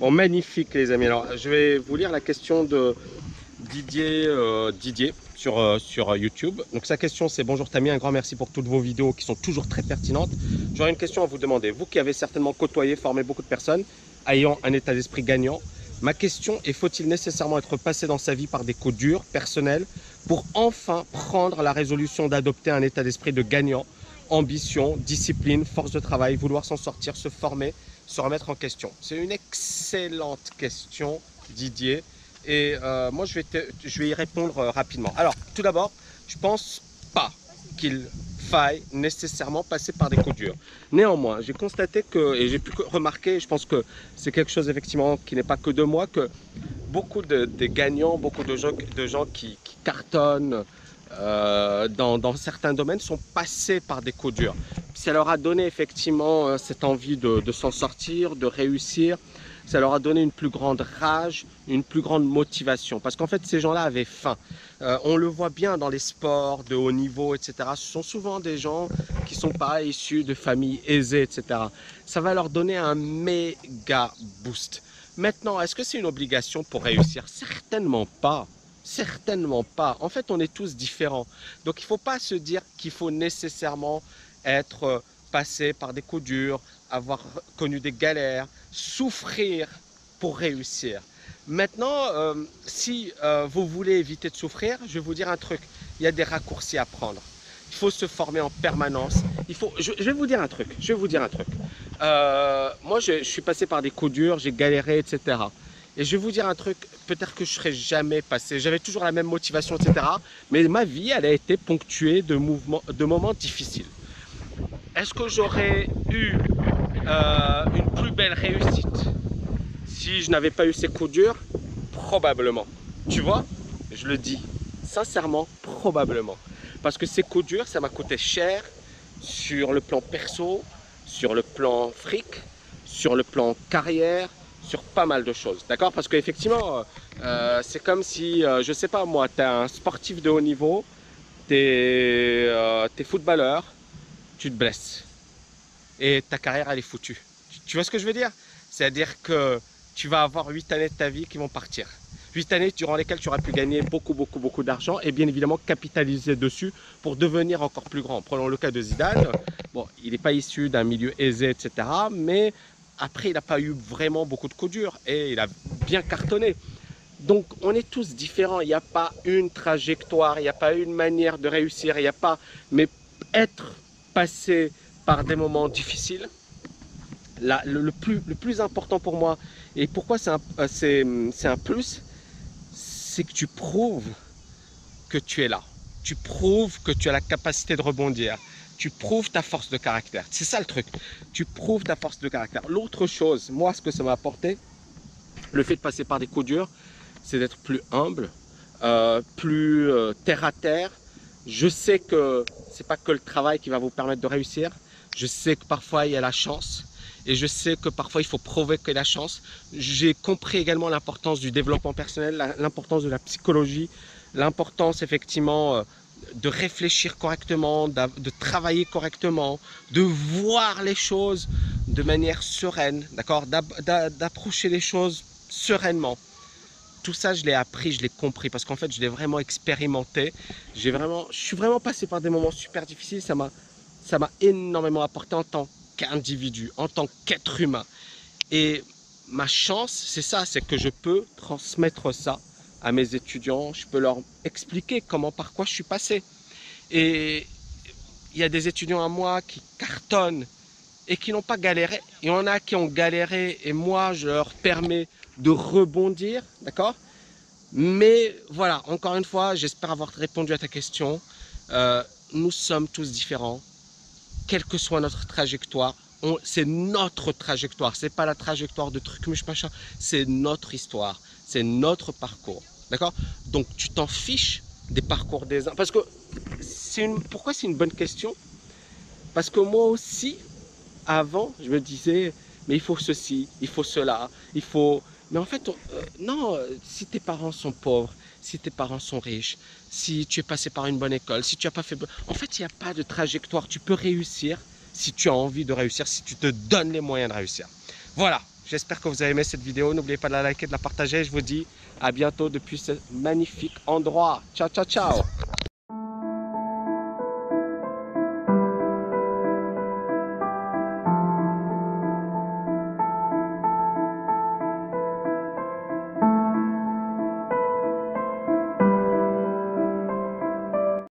Bon, magnifique les amis. Alors, je vais vous lire la question de Didier sur YouTube. Donc sa question c'est: bonjour Tammy, un grand merci pour toutes vos vidéos qui sont toujours très pertinentes. J'aurais une question à vous demander. Vous qui avez certainement côtoyé, formé beaucoup de personnes ayant un état d'esprit gagnant, ma question est: faut-il nécessairement être passé dans sa vie par des coups durs personnels pour enfin prendre la résolution d'adopter un état d'esprit de gagnant, ambition, discipline, force de travail, vouloir s'en sortir, se former, se remettre en question? C'est une excellente question, Didier. Et moi, je vais y répondre rapidement. Alors, tout d'abord, je ne pense pas qu'il faille nécessairement passer par des coups durs. Néanmoins, j'ai constaté que, et j'ai pu remarquer, je pense que c'est quelque chose effectivement qui n'est pas que de moi, que beaucoup des gagnants, beaucoup de gens qui cartonnent dans certains domaines sont passés par des coups durs. Ça leur a donné effectivement cette envie de s'en sortir, de réussir. Ça leur a donné une plus grande rage, une plus grande motivation. Parce qu'en fait, ces gens-là avaient faim. On le voit bien dans les sports de haut niveau, etc. Ce sont souvent des gens qui ne sont pas issus de familles aisées, etc. Ça va leur donner un méga boost. Maintenant, est-ce que c'est une obligation pour réussir? Certainement pas. Certainement pas. En fait, on est tous différents. Donc, il ne faut pas se dire qu'il faut nécessairement être passé par des coups durs, avoir connu des galères, souffrir pour réussir. Maintenant, si vous voulez éviter de souffrir, je vais vous dire un truc. Il y a des raccourcis à prendre. Il faut se former en permanence. Je vais vous dire un truc. Je vais vous dire un truc. Moi, je suis passé par des coups durs, j'ai galéré, etc. Et je vais vous dire un truc, peut-être que je ne serais jamais passé. J'avais toujours la même motivation, etc. Mais ma vie, elle a été ponctuée de moments difficiles. Est-ce que j'aurais eu une plus belle réussite si je n'avais pas eu ces coups durs? Probablement. Tu vois, je le dis sincèrement, probablement. Parce que ces coups durs, ça m'a coûté cher sur le plan perso, sur le plan fric, sur le plan carrière, sur pas mal de choses. D'accord? Parce qu'effectivement, c'est comme si, je sais pas moi, tu es un sportif de haut niveau, tu es footballeur, tu te blesses et ta carrière elle est foutue. Tu vois ce que je veux dire? C'est-à-dire que tu vas avoir 8 années de ta vie qui vont partir. 8 années durant lesquelles tu auras pu gagner beaucoup d'argent et bien évidemment capitaliser dessus pour devenir encore plus grand. Prenons le cas de Zidane. Bon, il n'est pas issu d'un milieu aisé, etc. Mais après, il n'a pas eu vraiment beaucoup de coups durs et il a bien cartonné. Donc, on est tous différents. Il n'y a pas une trajectoire, il n'y a pas une manière de réussir, il n'y a pas... Mais être passé par des moments difficiles, là, le plus important pour moi, et pourquoi c'est un plus, c'est que tu prouves que tu es là. Tu prouves que tu as la capacité de rebondir. Tu prouves ta force de caractère. C'est ça le truc. Tu prouves ta force de caractère. L'autre chose, moi, ce que ça m'a apporté, le fait de passer par des coups durs, c'est d'être plus humble, plus terre à terre. Je sais que c'est pas que le travail qui va vous permettre de réussir. Je sais que parfois il y a la chance. Et je sais que parfois il faut provoquer la chance. J'ai compris également l'importance du développement personnel, l'importance de la psychologie, l'importance effectivement de réfléchir correctement, de travailler correctement, de voir les choses de manière sereine, d'accord, d'approcher les choses sereinement. Tout ça, je l'ai appris, je l'ai compris parce qu'en fait, je l'ai vraiment expérimenté. Je suis vraiment passé par des moments super difficiles. Ça m'a énormément apporté en tant qu'individu, en tant qu'être humain. Et ma chance, c'est ça, c'est que je peux transmettre ça à mes étudiants. Je peux leur expliquer comment, par quoi je suis passé. Et il y a des étudiants à moi qui cartonnent et qui n'ont pas galéré. Il y en a qui ont galéré et moi, je leur permets de rebondir, d'accord? Mais voilà, encore une fois, j'espère avoir répondu à ta question. Nous sommes tous différents, quelle que soit notre trajectoire. C'est notre trajectoire, c'est pas la trajectoire de truc machin, c'est notre histoire, c'est notre parcours, d'accord? Donc tu t'en fiches des parcours des uns, parce que pourquoi c'est une bonne question? Parce que moi aussi, avant, je me disais, mais il faut ceci, il faut cela, il faut... Mais en fait, non, si tes parents sont pauvres, si tes parents sont riches, si tu es passé par une bonne école, si tu n'as pas fait... En fait, il n'y a pas de trajectoire. Tu peux réussir si tu as envie de réussir, si tu te donnes les moyens de réussir. Voilà. J'espère que vous avez aimé cette vidéo. N'oubliez pas de la liker, de la partager. Je vous dis à bientôt depuis ce magnifique endroit. Ciao, ciao, ciao.